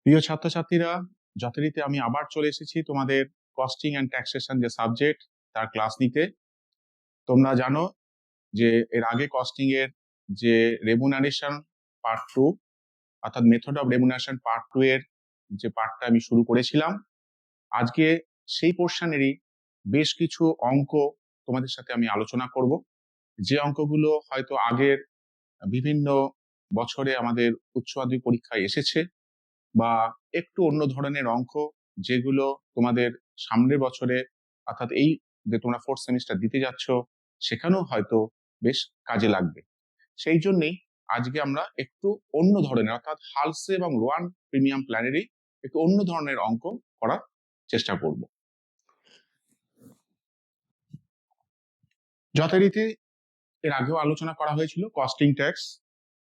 প্রিয় ছাত্রছাত্রীরা, যথারীতি আমি আবার চলে এসেছি তোমাদের কস্টিং অ্যান্ড ট্যাক্সেশন যে সাবজেক্ট তার ক্লাস নিতে। তোমরা জানো যে এর আগে কস্টিং এর যে রেমুনারেশন পার্ট 2 অর্থাৎ মেথড অফ রেমুনারেশন পার্ট 2 এর যে পার্টটা আমি শুরু করেছিলাম, আজকে সেই পোর্শনেরই বেশ কিছু অঙ্ক তোমাদের সাথে আমি আলোচনা করব। যে অঙ্কগুলো হয়তো আগের বিভিন্ন বছরে আমাদের উচ্চ মাধ্যমিক পরীক্ষায় এসেছে, বা একটু অন্য ধরনের অঙ্ক যেগুলো তোমাদের সামনের বছরে অর্থাৎ এই যে তোমরা ফোর্থ সেমিস্টার দিতে যাচ্ছ সেখানেও হয়তো বেশ কাজে লাগবে। সেই জন্যই আজকে আমরা একটু অন্য ধরনের অর্থাৎ হালসে এবং রোয়ান প্রিমিয়াম প্ল্যানেরই একটু অন্য ধরনের অঙ্ক করার চেষ্টা করব। যথারীতি এর আগেও আলোচনা করা হয়েছিল কস্টিং ট্যাক্স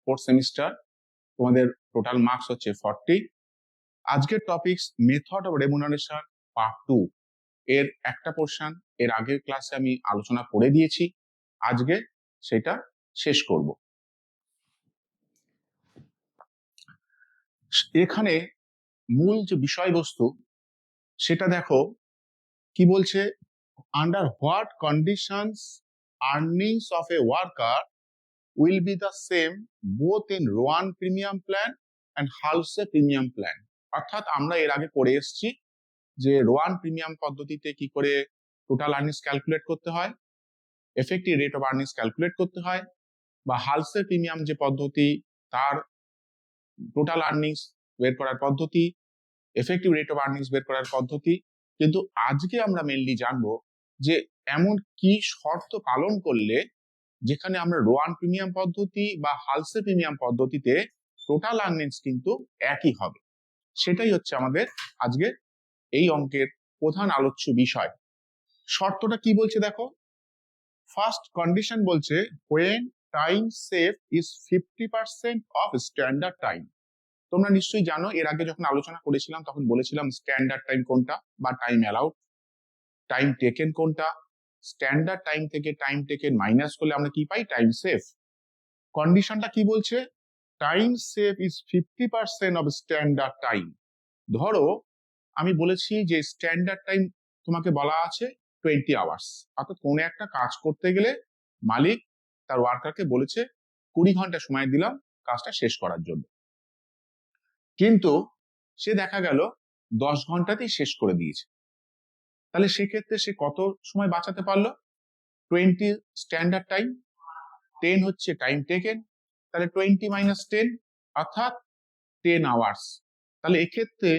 ফোর্থ সেমিস্টার, তোমাদের টোটাল মার্কস হচ্ছে 40। আজকের topics method of remuneration part 2 এর একটা পোর্শন এর আগের ক্লাসে আমি আলোচনা করে দিয়েছি, আজকে সেটা শেষ করব। এখানে মূল যে বিষয়বস্তু সেটা দেখো কি বলছে, under what conditions earnings of a worker will be the same both in Rowan premium plan and Halsey premium plan. অর্থাৎ আমরা এর আগে পড়ে এসেছি যে রোয়ান প্রিমিয়াম পদ্ধতিতে কি করে টোটাল আর্নিংস ক্যালকুলেট করতে হয়, effective rate of earnings calculate করতে হয়, বা হালসে প্রিমিয়াম যে পদ্ধতি তার টোটাল আর্নিংস বের করার পদ্ধতি, এফেক্টিভ রেট অফ আর্নিংস বের করার পদ্ধতি। কিন্তু আজকে আমরা মেনলি জানবো যে এমন কি শর্ত পালন করলে যেখানে আমরা রোয়ান প্রিমিয়াম পদ্ধতি বা হালসে প্রিমিয়াম পদ্ধতিতে টোটাল আর্নিংস কিন্তু একই হবে। সেটাই হচ্ছে আমাদের আজকে এই অঙ্কের প্রধান আলোচ্য বিষয়। শর্তটা কি বলছে দেখো, ফার্স্ট কন্ডিশন বলছে when time saved is 50% of standard time। তোমরা নিশ্চয়ই জানো, এর আগে যখন আলোচনা করেছিলাম তখন বলেছিলাম স্ট্যান্ডার্ড টাইম কোনটা বা টাইম অ্যালাউড, টাইম টেকেন কোনটা। স্ট্যান্ডার্ড টাইম থেকে টাইম টেকেন মাইনাস করলে আমরা কি পাই? Time save. কন্ডিশনটা কি বলছে? Time save is 50% of standard time. ধরো আমি বলেছি যে স্ট্যান্ডার্ড টাইম তোমাকে বলা আছে 20 আওয়ার্স, অর্থাৎ কোনো একটা কাজ করতে গেলে মালিক তার ওয়ার্কারকে বলেছে 20 ঘন্টা সময় দিলাম কাজটা শেষ করার জন্য, কিন্তু সে দেখা গেল 10 ঘন্টাতেই শেষ করে দিয়েছে। তাহলে সেক্ষেত্রে সে কত সময় বাঁচাতে পারলো? 20 স্ট্যান্ডার্ড টাইম, 10 হচ্ছে টাইম টেকেন, তাহলে 20 মাইনাস 10 অর্থাৎ 10 আওয়ার্স। তাহলে এক্ষেত্রে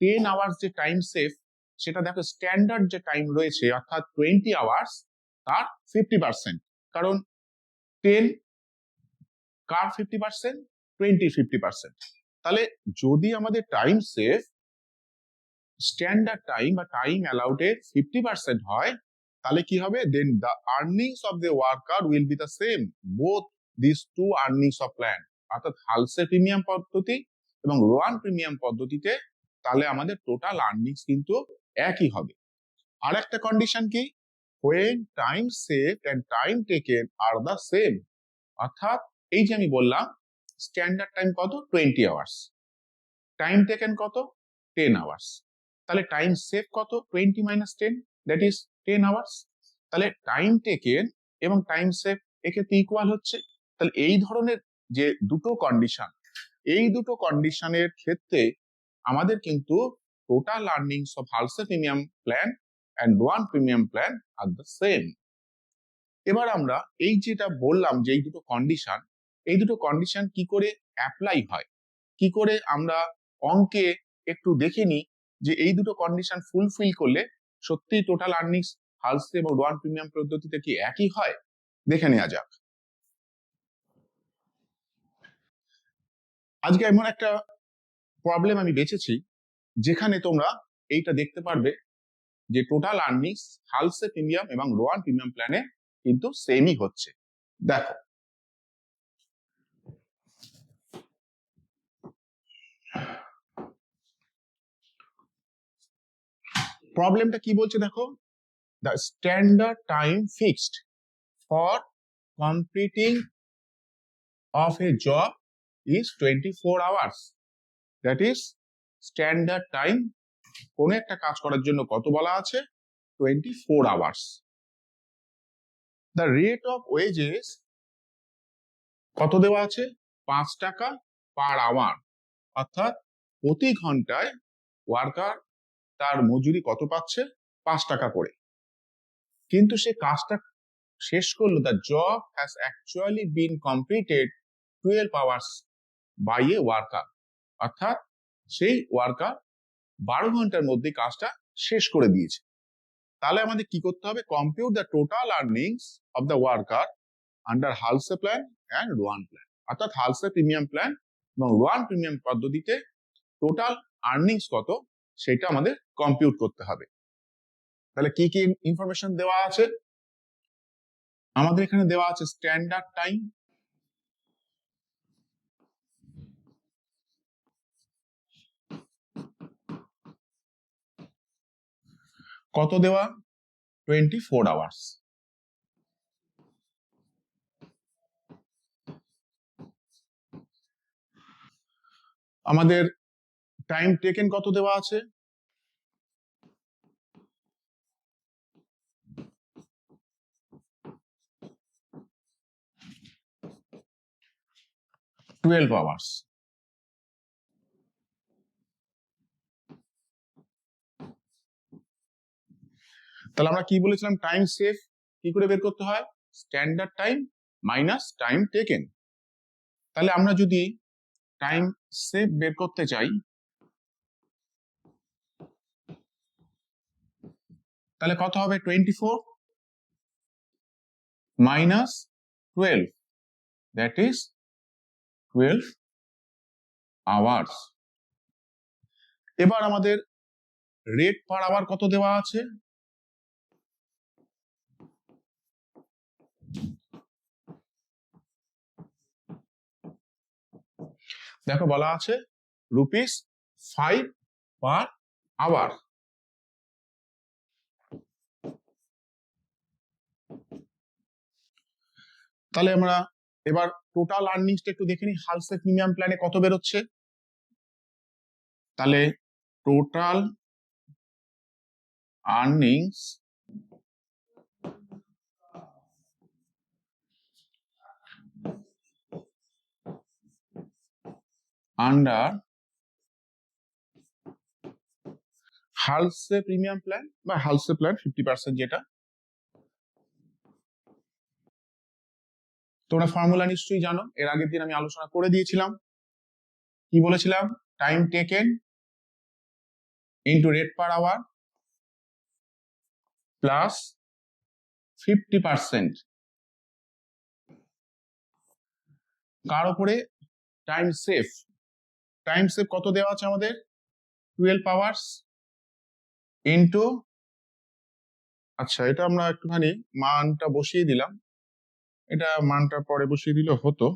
10 আওয়ার্স যে টাইম সেভ সেটা দেখো স্ট্যান্ডার্ড যে টাইম রয়েছে অর্থাৎ 20 আওয়ার্স তার 50%, কারণ 10 কার 50%? 20 50%। তাহলে যদি আমাদের টাইম সেভ স্ট্যান্ডার্ড টাইম বা টাইম অ্যালাউড এর 50% হয়, তাহলে কি হবে? Then the earnings of the worker will be the same both this two earnings of plan. অর্থাৎ হালসে প্রিমিয়াম পদ্ধতি এবং রোয়ান প্রিমিয়াম পদ্ধতিতে তাহলে আমাদের টোটাল আর্নিংস কিন্তু একই হবে। আর একটা কন্ডিশন কি? when time saved and time taken are the same। অর্থাৎ এই যে আমি বললাম স্ট্যান্ডার্ড টাইম কত? 20 আওয়ার্স, টাইম টেকেন কত? 10 আওয়ার্স, তাহলে টাইম সেভ কত? 20 মাইনাস 10, দ্যাট ইজ 10 আওয়ার্স। তাহলে টাইম টেকেন এবং টাইম সেভ এক্ষেত্রে ইকুয়াল হচ্ছে। তাহলে এই ধরনের যে দুটো কন্ডিশন, এই দুটো কন্ডিশনের ক্ষেত্রে আমাদের কিন্তু total earnings of Halsey premium plan and Rowan premium plan are the same. এবার আমরা এই যেটা বললাম যে এই দুটো কন্ডিশন, এই দুটো কন্ডিশন কি করে অ্যাপ্লাই হয়, কি করে আমরা অঙ্কে একটু দেখে নিই যে এই দুটো কন্ডিশন ফুলফিল করলে সত্যি টোটাল আর্নিংস হালসে এবং রোয়ান প্রিমিয়াম পদ্ধতিতে কি একই হয়, দেখে নেওয়া যাক। আজকে এমন একটা প্রবলেম আমি বেছেছি যেখানে তোমরা এইটা দেখতে পারবে যে টোটাল আর্নিংস হালসে প্রিমিয়াম এবং রোয়ান প্রিমিয়াম প্ল্যানে কিন্তু সেমই হচ্ছে। দেখো প্রবলেমটা কি বলছে দেখো, the standard time fixed for completing of a job is 24 hours, that is standard time কোন একটা কাজ করার জন্য কত বলা আছে? 24 hours. The rate of wages কত দেওয়া আছে? 5 টাকা পার আওয়ার, অর্থাৎ প্রতি ঘন্টায় ওয়ার্কার তার মজুরি কত পাচ্ছে? 5 টাকা করে। কিন্তু সে কাজটা শেষ করলো, the job has actually been completed 12 hours by a worker, অর্থাৎ সেই ওয়ার্কার 12 ঘন্টার মধ্যে কাজটা শেষ করে দিয়েছে। তাহলে আমাদের কি করতে হবে? Compute the total earnings of the worker under Halsey plan and Rowan plan, অর্থাৎ হালসে প্রিমিয়াম প্ল্যান এবং রোয়ান প্রিমিয়াম পদ্ধতিতে টোটাল আর্নিংস কত সেটা আমাদের কম্পিউট করতে হবে। তাহলে কি কি ইনফরমেশন দেওয়া আছে? আমাদের এখানে দেওয়া আছে স্ট্যান্ডার্ড টাইম, কত দেওয়া? 24 আওয়ার্স। আমাদের টাইম টেকেন কত দেওয়া আছে? Twelve hours. তাহলে আমরা কি বলেছিলাম? টাইম সেভ কি করে বের করতে হয়? Standard time minus time taken. তাহলে আমরা যদি টাইম সেভ বের করতে চাই, তাহলে কত হবে? 24 মাইনাস 12, দ্যাট ইজ 12 আওয়ার্স। এবার আমাদের রেট পার আওয়ার কত দেওয়া আছে? দেখো বলা আছে ₹5 পার আওয়ার। তাহলে আমরা এবার টোটাল আর্নিংসটা একটু দেখে নিই, হালসে প্রিমিয়াম প্ল্যানে কত বেরোচ্ছে। তাহলে total earnings under Halsey premium plan বা হালসে প্ল্যান 50%, যেটা তোমরা ফর্মুলা নিশ্চয়ই জানো, এর আগের দিন আমি আলোচনা করে দিয়েছিলাম। কি বলেছিলাম? Time taken into rate per hour plus 50%। কার উপরে? Time save. টাইম সেভ কত দেওয়া আছে আমাদের? 12 আওয়ার্স ইন্টু, আচ্ছা এটা আমরা একটুখানি মানটা বসিয়ে দিলাম, এটা মানটা পরে বসিয়ে দিলে হতো।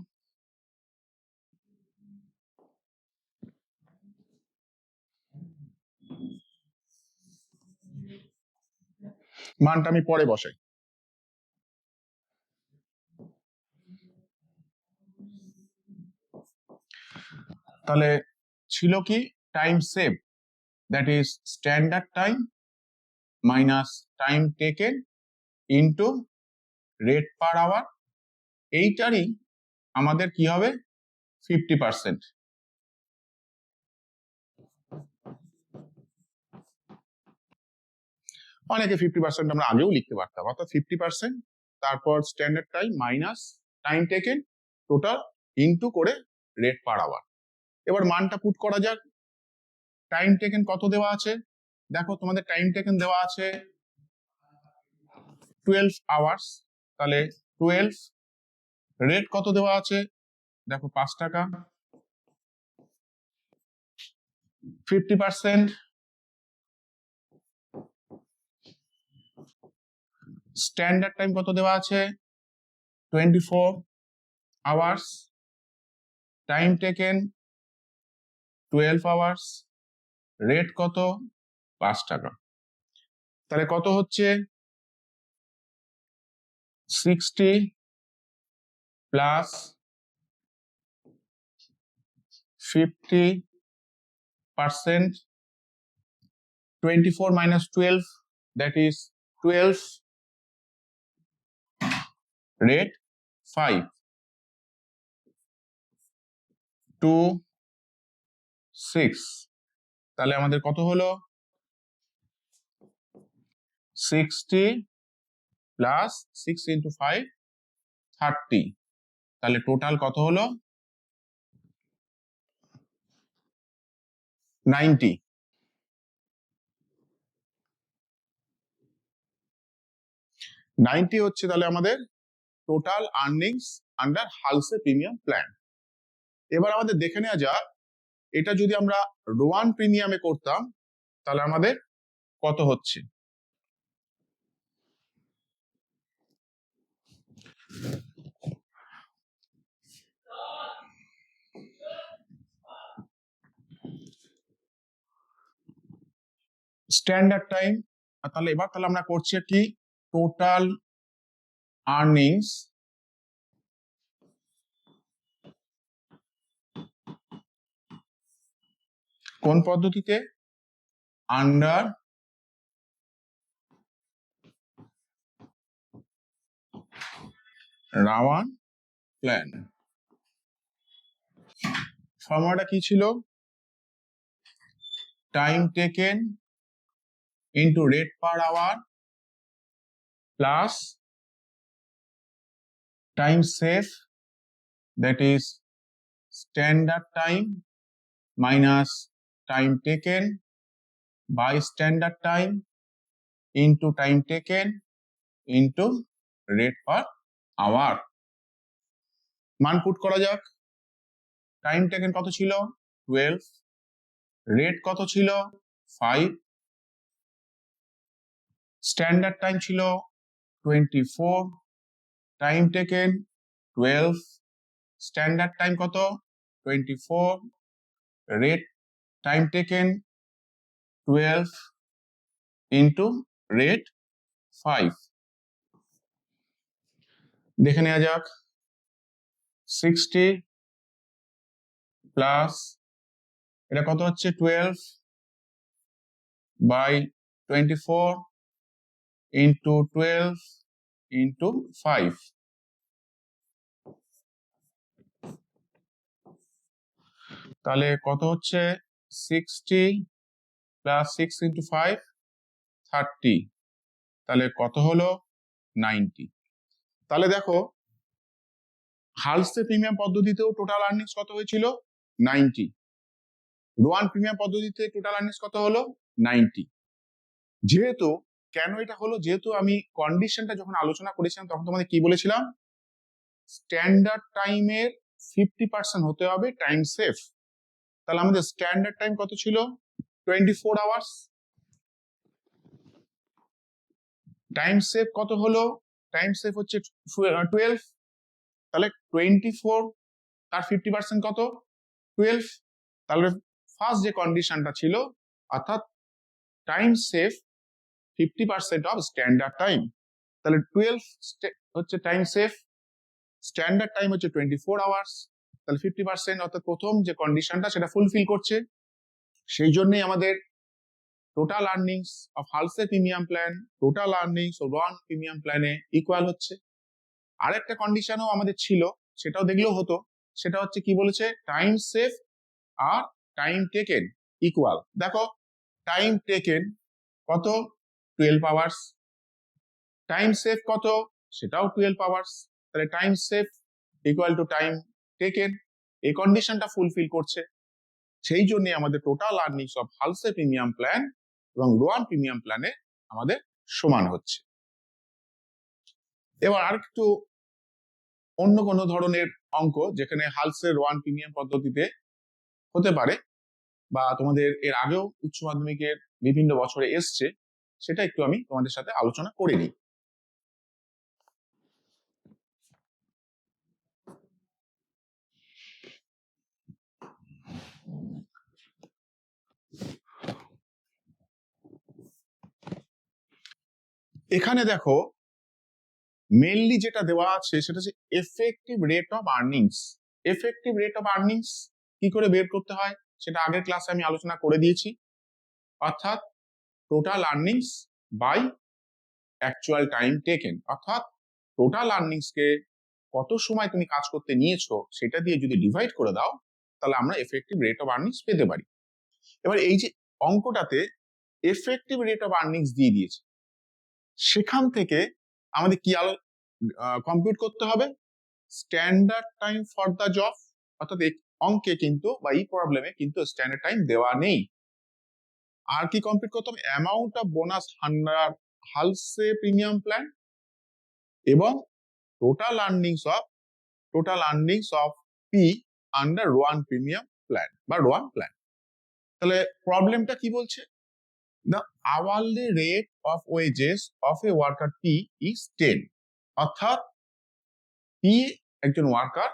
মানটা আমি পরে বসাই। তাহলে ছিল কি? Time save, that is standard time minus time taken into rate per hour, এইটারই আমাদের কি হবে? 50%। অনেকে 50% আমরা আগেও লিখতে পারতাম, অর্থাৎ 50%, তারপর standard time minus time taken total into করে রেট পার আওয়ার। এবার মানটা পুট করা যাক। টাইম টেকেন কত দেওয়া আছে? দেখো তোমাদের টাইম টেকেন দেওয়া আছে 12 আওয়ার্স, তাহলে 12, রেট কত দেওয়া আছে? দেখো 5 টাকা, 50%, স্ট্যান্ডার্ড টাইম কত দেওয়া আছে? 24 hours, time taken 12 hours, rate কত? 5 টাকা। তাহলে কত হচ্ছে? 60 plus 50 24 minus 12, that is 12, rate 5, 2, 6, তাহলে আমাদের কত হলো 60 প্লাস 6 into 5, 30, তাহলে টোটাল কত হলো 90। হচ্ছে তাহলে আমাদের total earnings under Halsey premium plan. এবার আমাদের দেখে নেওয়া যাক এটা যদি আমরা রোয়ান প্রিমিয়ামে করতাম তাহলে আমাদের কত হচ্ছে। স্ট্যান্ডার্ড টাইম, তাহলে এবার তাহলে আমরা করছি কি টোটাল আর্নিংস কোন পদ্ধতিতে, আন্ডার রাওয়ান প্ল্যান। ফর্মুলাটা কি ছিল, time taken into rate per hour plus time save, that is standard time minus time taken by standard time into time taken into rate per hour। মান পুট করা যাক, time taken কত ছিল 12, rate কত ছিল 5, স্ট্যান্ডার্ড টাইম ছিল 24, time taken 12, standard time কত 24, rate time taken 12 into rate 5। দেখে নেওয়া যাক 60 প্লাস এটা কত হচ্ছে 12 বাই 24 ইন্টু 12 ইন্টু 5, তাহলে কত হচ্ছে 60 প্লাস 6 ইন্টু 5, 30, তাহলে কত হলো 90। তাহলে দেখো হালসে প্রিমিয়াম পদ্ধতিতেও টোটাল আর্নিংস কত হয়েছিল 90, রোয়ান প্রিমিয়াম পদ্ধতিতে টোটাল আর্নিংস কত হলো 90। যেহেতু কেন এটা হলো, যেহেতু আমি কন্ডিশনটা যখন আলোচনা করেছিলাম তখন তোমাদের কি বলেছিলাম, স্ট্যান্ডার্ড টাইমের 50% হতে হবে টাইম সেভ। তাহলে আমাদের স্ট্যান্ডার্ড টাইম কত ছিল 24 আওয়ার্স, টাইম সেভ কত হলো, টাইম সেভ হচ্ছে 12, তাহলে 24 তার 50% কত 12, তাহলে ফার্স্ট যে কন্ডিশনটা ছিল অর্থাৎ time save 50% of standard time, তাহলে 12 হচ্ছে টাইম সেভ, স্ট্যান্ডার্ড টাইম হচ্ছে 24 আওয়ার্স, তাহলে 50% অর্থাৎ প্রথম যে কন্ডিশনটা সেটা ফুলফিল করছে। সেই জন্যই আমাদের total earnings of Halsey premium plan total earnings of Rowan premium প্ল্যানে ইকুয়াল হচ্ছে। আরেকটা কন্ডিশনও আমাদের ছিল, সেটাও দেখলেও হতো, সেটা হচ্ছে কি বলেছে, টাইম সেভ আর টাইম টেকেন ইকুয়াল। দেখো টাইম টেকেন কত 12 আওয়ার্স, টাইম সেভ কত সেটাও 12 আওয়ার্স, তাহলে time save equal to time taken, এই কন্ডিশনটা ফুলফিল করছে। সেই জন্য আমাদের total earnings of Halsey premium plan এবং রোয়ান প্রিমিয়াম প্ল্যানে আমাদের সমান হচ্ছে। এবার আরেকটু অন্য কোনো ধরনের অঙ্ক যেখানে হালসে রোয়ান প্রিমিয়াম পদ্ধতিতে হতে পারে বা তোমাদের এর আগেও উচ্চ মাধ্যমিকের বিভিন্ন বছরে এসছে, সেটা একটু আমি তোমাদের সাথে আলোচনা করে নিই। এখানে দেখো মেইনলি যেটা দেওয়া আছে সেটা হচ্ছে effective rate of earnings. Effective rate of earnings কি করে বের করতে হয় সেটা আগের ক্লাসে আমি আলোচনা করে দিয়েছি, অর্থাৎ total earnings by actual time taken, অর্থাৎ টোটাল আর্নিংস কে কত সময় তুমি কাজ করতে নিয়েছো সেটা দিয়ে যদি ডিভাইড করে দাও তাহলে আমরা এফেক্টিভ রেট অফ আর্নিংস পেতে পারি। এবার এই যে অঙ্কটাতে এফেক্টিভ রেট অফ আর্নিংস দিয়ে দিয়েছে, সেখান থেকে আমাদের কি কম্পিউট করতে হবে standard time for the job, অর্থাৎ এই অঙ্কে কিন্তু বা এই প্রবলেমে কিন্তু স্ট্যান্ডার্ড টাইম দেওয়া নেই। আর কি কম্পিউট করতে হবে amount of bonus under Halsey premium plan এবং total earnings of P under Rowan premium plan বা রোয়ান প্ল্যান। তাহলে প্রবলেমটা কি বলছে, the hourly rate of wages of a worker P is 10, অর্থাৎ P একজন ওয়ার্কার,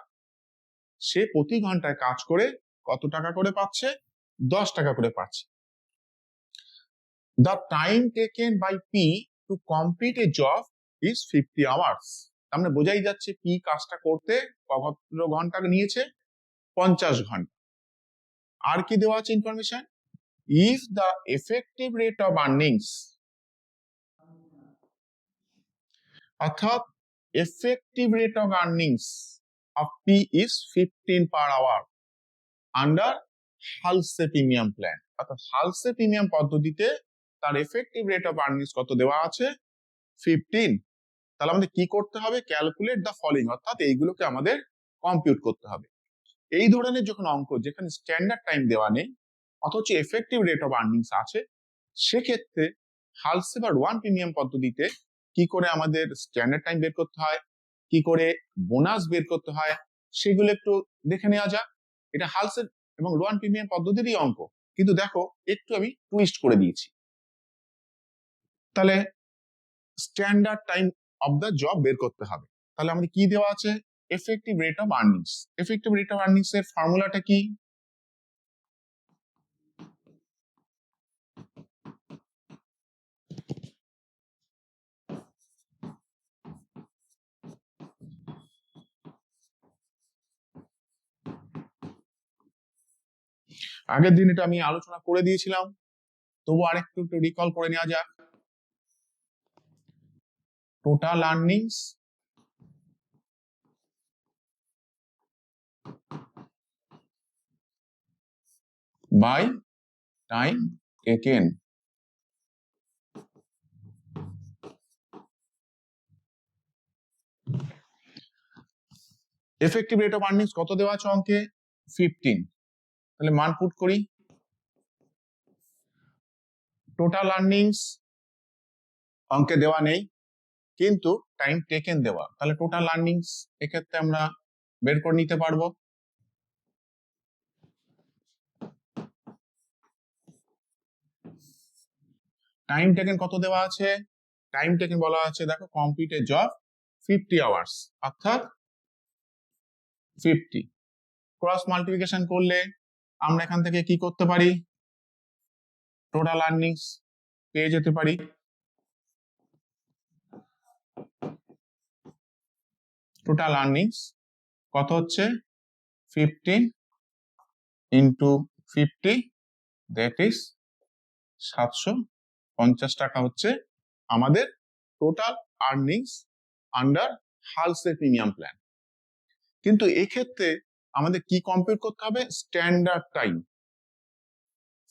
সে প্রতি ঘন্টায় কাজ করে কত টাকা করে পাচ্ছে 10 টাকা করে পাচ্ছে। The time taken by P to complete a job is 50 hours, আমরা বোঝাই যাচ্ছে P কাজটা করতে কত ঘন্টা নিয়েছে 50 ঘন্টা। আর কি দেওয়া আছে information, if the effective rate of earnings, অর্থাৎ effective rate of earnings of P is 15 per hour under Halse premium plan, অর্থাৎ Halse premium পদ্ধতিতে তার effective rate of earnings কত দেওয়া আছে 15। তাহলে আমাদের কি করতে হবে ক্যালকুলেট দ্য ফলোইং, অর্থাৎ এইগুলোকে আমাদের কম্পিউট করতে হবে। এই ধরনের যখন অঙ্ক যেখানে স্ট্যান্ডার্ড টাইম দেওয়া নেই অথচ এফেক্টিভ রেট অফ আর্নিংস আছে, সেক্ষেত্রে হালসে বা ওয়ান প্রিমিয়াম পদ্ধতিতে কি করে আমাদের স্ট্যান্ডার্ড টাইম বের করতে হয়, কি করে বোনাস বের করতে হয়, সেগুলো একটু দেখে নেওয়া যাক। এটা হালসে এবং ওয়ান প্রিমিয়াম পদ্ধতিরই অঙ্ক, কিন্তু দেখো একটু আমি টুইস্ট করে দিয়েছি। তাহলে standard time of the job বের করতে হবে, তাহলে আমাদের কি দেওয়া আছে effective rate of earnings. Effective rate of earnings এর ফর্মুলাটা কি, আগের দিন এটা আমি আলোচনা করে দিয়েছিলাম, তবু আরেকটু একটু রিকল করে নেওয়া যাক। Total earnings by time taken. Effective rate of earnings কত দেওয়া আছে অঙ্কে 15, তাহলে মান পুট করি। টোটাল আর্নিংস অঙ্কে দেওয়া নেই কিন্তু টাইম টেকেন দেওয়া, তাহলে টোটাল আর্নিংস এক্ষেত্রে আমরা বের করে নিতে পারবো। টাইম টেকেন কত দেওয়া আছে, টাইম টেকেন বলা আছে দেখো কমপ্লিট এ জব 50 আওয়ার্স, অর্থাৎ 50 ক্রস মাল্টিপ্লিকেশন করলে আমরা এখান থেকে কি করতে পারি টোটাল আর্নিংস পেয়ে যেতে পারি। টোটাল আর্নিংস কত হচ্ছে 15 ইন্টু 50, দ্যাট ইজ 750 টাকা হচ্ছে আমাদের total earnings under Halsey premium plan. কিন্তু এক্ষেত্রে আমাদের কি কম্পিউট করতে হবে standard time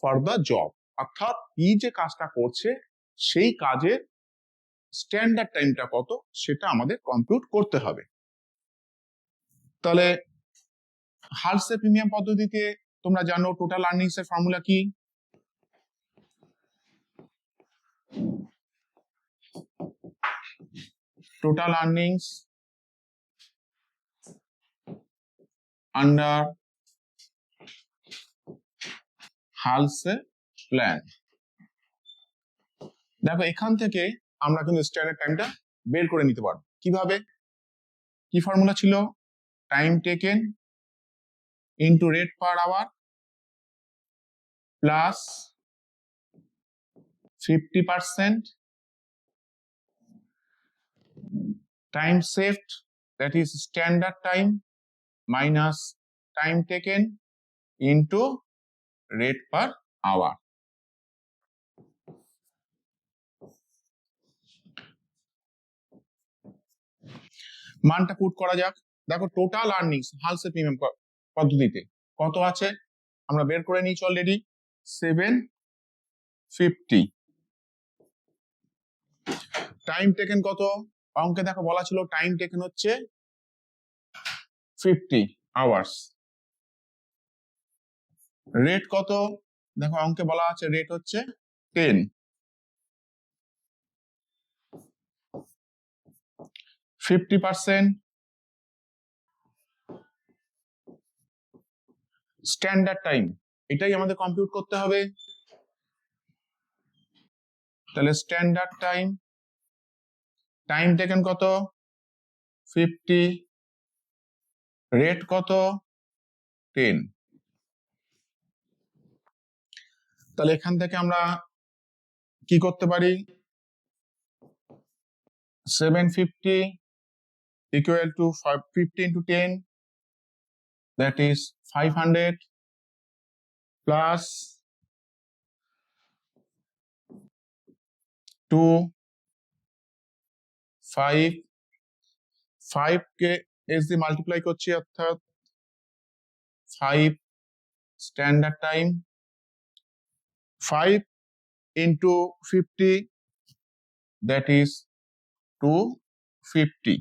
for the job, অর্থাৎ এই যে কাজটা করছে সেই কাজের স্ট্যান্ডার্ড টাইমটা কত সেটা আমাদের কম্পিউট করতে হবে। তাহলে হালসে প্রিমিয়াম পদ্ধতিতে তোমরা জানো টোটাল আর্নিংস এর ফর্মুলা কি, total earnings under Halsey plan. দেখো এখান থেকে আমরা কিন্তু স্ট্যান্ডার্ড টাইমটা বের করে নিতে পারবো কিভাবে, কি ফর্মুলা ছিল time taken into rate per hour plus 50% time saved that is standard time minus time taken into rate per hour. মানটা পুট করা যাক। দেখো টোটাল আর্নিংস হালসে প্রিমিয়াম পদ্ধতিতে কত আছে আমরা বের করে নিয়েছি অলরেডি, 750। টাইম টেকেন কত, অঙ্কে দেখো বলা ছিল টাইম টেকেন হচ্ছে 50 আওয়ার্স। রেট কত, দেখো অঙ্কে বলা আছে রেট হচ্ছে 10। 50% স্ট্যান্ডার্ড টাইম, এটাই আমাদের কম্পিউট করতে হবে। তাহলে স্ট্যান্ডার্ড টাইম, টাইম টেকেন কত 50, রেট কত 10। তাহলে এখান থেকে আমরা কি করতে পারি, 750 equal to 50 into 10, that is 500 plus 2 5 5 K S দিয়ে মাল্টিপ্লাই করছি, অর্থাৎ 5 standard time, 5 into 50, that is 250।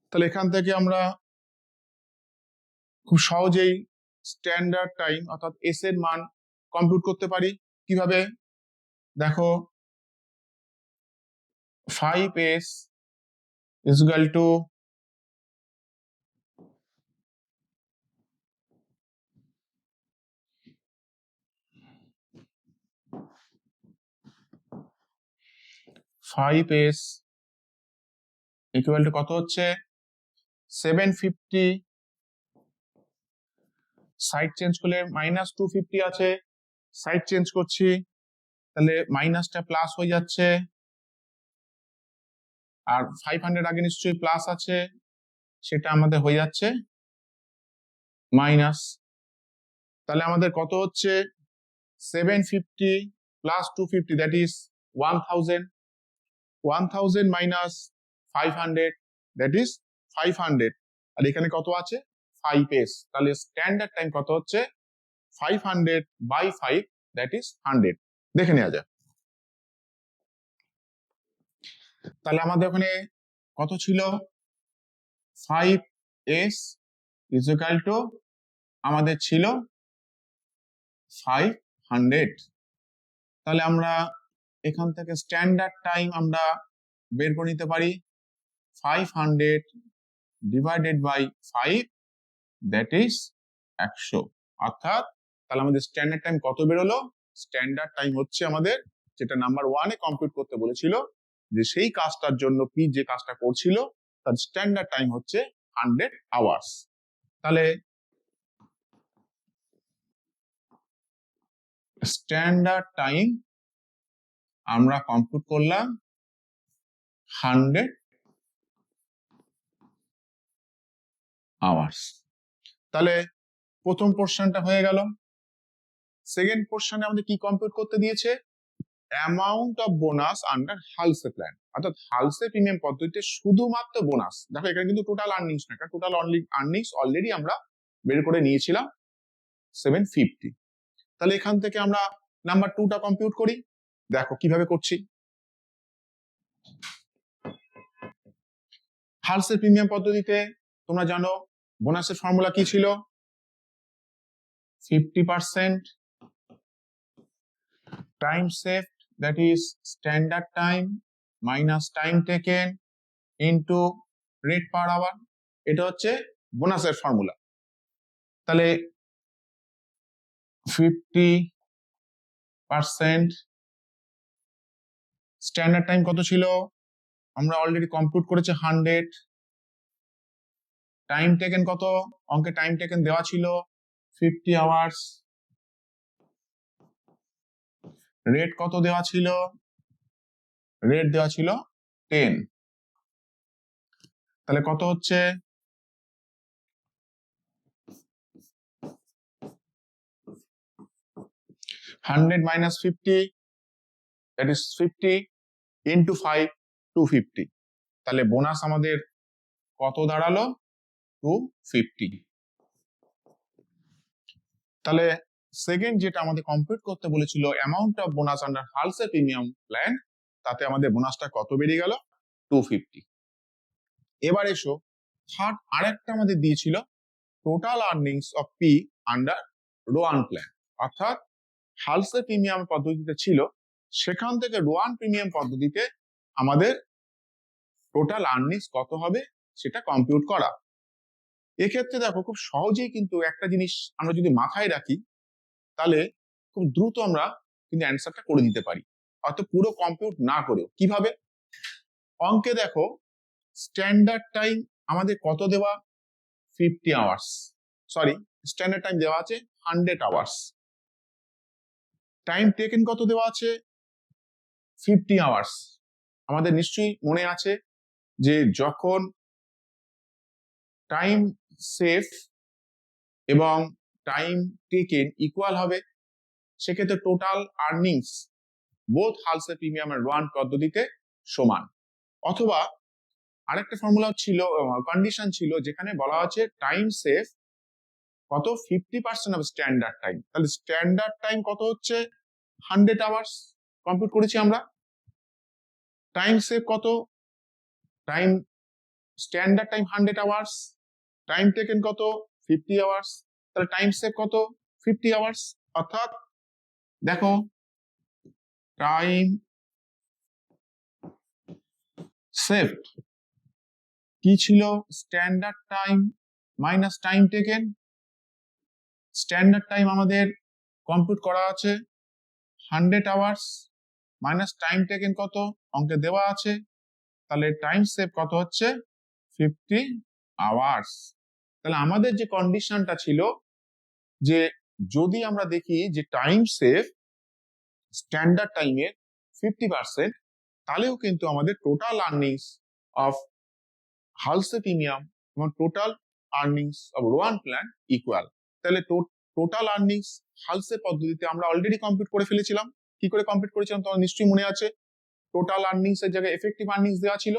তাহলে এখান থেকে আমরা খুব সহজেই স্ট্যান্ডার্ড টাইম অর্থাৎ এস এর মান কম্পিউট করতে পারি। কিভাবে, দেখো 5s is equal to 5s equal to কত হচ্ছে 750, সাইড চেঞ্জ করলে -250 আছে, সাইড চেঞ্জ করছি তাহলে মাইনাসটা প্লাস হয়ে যাচ্ছে, আর 500 আগে নিশ্চয়ই প্লাস আছে, সেটা আমাদের হয়ে যাচ্ছে মাইনাস। তাহলে আমাদের কত হচ্ছে 750 plus 250, that is 1000, 1000 minus 500, that is 500, আর এখানে কত আছে 5s, তাহলে স্ট্যান্ডার্ড টাইম কত হচ্ছে 500 by 5, that is 100। দেখে নেওয়া যায়। তাহলে আমাদের ওখানে কত ছিল 5s is equal to আমাদের ছিল 500। তাহলে আমরা এখান থেকে স্ট্যান্ডার্ড টাইম আমরা বের করে নিতে পারি 500 divided by 5, that is 100। অর্থাৎ তাহলে আমাদের স্ট্যান্ডার্ড টাইম কত বেরোলো, স্ট্যান্ডার্ড টাইম হচ্ছে আমাদের যেটা নাম্বার 1-এ কম্পিউট করতে বলেছিল, যে সেই কাজটার জন্য পি যে কাজটা করছিল তার স্ট্যান্ডার্ড টাইম হচ্ছে 100 আওয়ার্স। তাহলে স্ট্যান্ডার্ড টাইম আমরা কম্পিউট করলাম 100 আওয়ার্স। তাহলে প্রথম পোর্শনটা হয়ে গেল। সেকেন্ড পোর্শনে আমাদের কি কম্পিউট করতে দিয়েছে, amount of bonus under Halsey plan, অর্থাৎ হালসে প্রিমিয়াম পদ্ধতিতে শুধুমাত্র বোনাস। দেখো এখানে কিন্তু টোটাল আর্নিংস না, টোটাল আর্নিংস অলরেডি আমরা বের করে নিয়েছিলাম 750। তাহলে এখান থেকে আমরা নাম্বার 2টা কম্পিউট করি। দেখো কিভাবে করছি, হালসে প্রিমিয়াম পদ্ধতিতে তোমরা জানো বোনাসের ফর্মুলা কি ছিল, 50% time saved, that is standard time minus time taken into rate per hour, এটা হচ্ছে বোনাসের ফর্মুলা। তাহলে 50% স্ট্যান্ডার্ড টাইম কত ছিল, আমরা অলরেডি কম্পিউট করেছি 100। টাইম টেকেন কত, অঙ্কে টাইম টেকেন দেওয়া ছিল 50 আওয়ার্স। রেট কত দেওয়া ছিল, রেট দেওয়া ছিল 10। তাহলে কত হচ্ছে 100 minus 50, that is 50 into 5, 250. তাহলে বোনাস আমাদের কত দাঁড়ালো? 250। তাহলে সেকেন্ড যেটা আমাদের কম্পিউট করতে বলেছিল amount of bonus under Halsey premium plan, তাতে আমাদের বোনাসটা কত বেরিয়ে গেল? 250। এবার এসো থার্ড আরেকটা আমাদের দিয়েছিল total earnings of P under Rowan plan, অর্থাৎ হালসে প্রিমিয়াম পদ্ধতিতে ছিল, সেখান থেকে রোয়ান প্রিমিয়াম পদ্ধতিতে আমাদের টোটাল আর্নিংস কত হবে সেটা কম্পিউট করা। এক্ষেত্রে দেখো খুব সহজেই কিন্তু একটা জিনিস আমরা যদি মাথায় রাখি তাহলে খুব দ্রুত আমরা কিন্তু অ্যান্সারটা করে দিতে পারি, অত পুরো কম্পিউট না করেও। কিভাবে? অঙ্কে দেখো স্ট্যান্ডার্ড টাইম আমাদের কত দেওয়া? 50 আওয়ার্স, সরি স্ট্যান্ডার্ড টাইম দেওয়া আছে 100 আওয়ার্স। টাইম টেকেন কত দেওয়া আছে? 50 আওয়ার্স। আমাদের নিশ্চয়ই মনে আছে যে যখন টাইম সেভ এবং টাইম টেকেন ইকুয়াল হবে সেক্ষেত্রে টোটাল আর্নিংস বোথ হালসে প্রিমিয়াম এর রোয়ান পদ্ধতিতে সমান। অথবা আরেকটা ফর্মুলা ছিল, কন্ডিশন ছিল, যেখানে বলা আছে টাইম সেভ কত? 50% অফ স্ট্যান্ডার্ড টাইম। তাহলে স্ট্যান্ডার্ড টাইম কত হচ্ছে? 100 আওয়ার্স কম্পিউট করেছি আমরা। টাইম সেভ কত? Time standard time 100 hours, time taken কত? 50 আওয়ার্স। তাহলে টাইম সেভ কত? 50 আওয়ার্স। অর্থাৎ দেখো টাইম সেভড কি ছিল? Standard time minus time taken. Standard time আমাদের কম্পিউট করা আছে 100 আওয়ার্স মাইনাস টাইম টেকেন কত অঙ্কে দেওয়া আছে, তাহলে টাইম সেভ কত হচ্ছে? 50 আওয়ার্স। তাহলে আমাদের যে কন্ডিশনটা ছিল যে যদি আমরা দেখি যে টাইম সেভ স্ট্যান্ডার্ড টাইমের 50%, তাহলেও কিন্তু আমাদের total earnings of Halsey premium এবং total earnings of Rowan plan equal. তাহলে টোটাল আর্নিংস হালসে পদ্ধতিতে আমরা অলরেডি কমপ্লিট করে ফেলেছিলাম। কি করে কমপ্লিট করেছিলাম তোমার নিশ্চয়ই মনে আছে। টোটাল আর্নিংস এর জায়গায় এফেক্টিভ আর্নিংস দেওয়া ছিল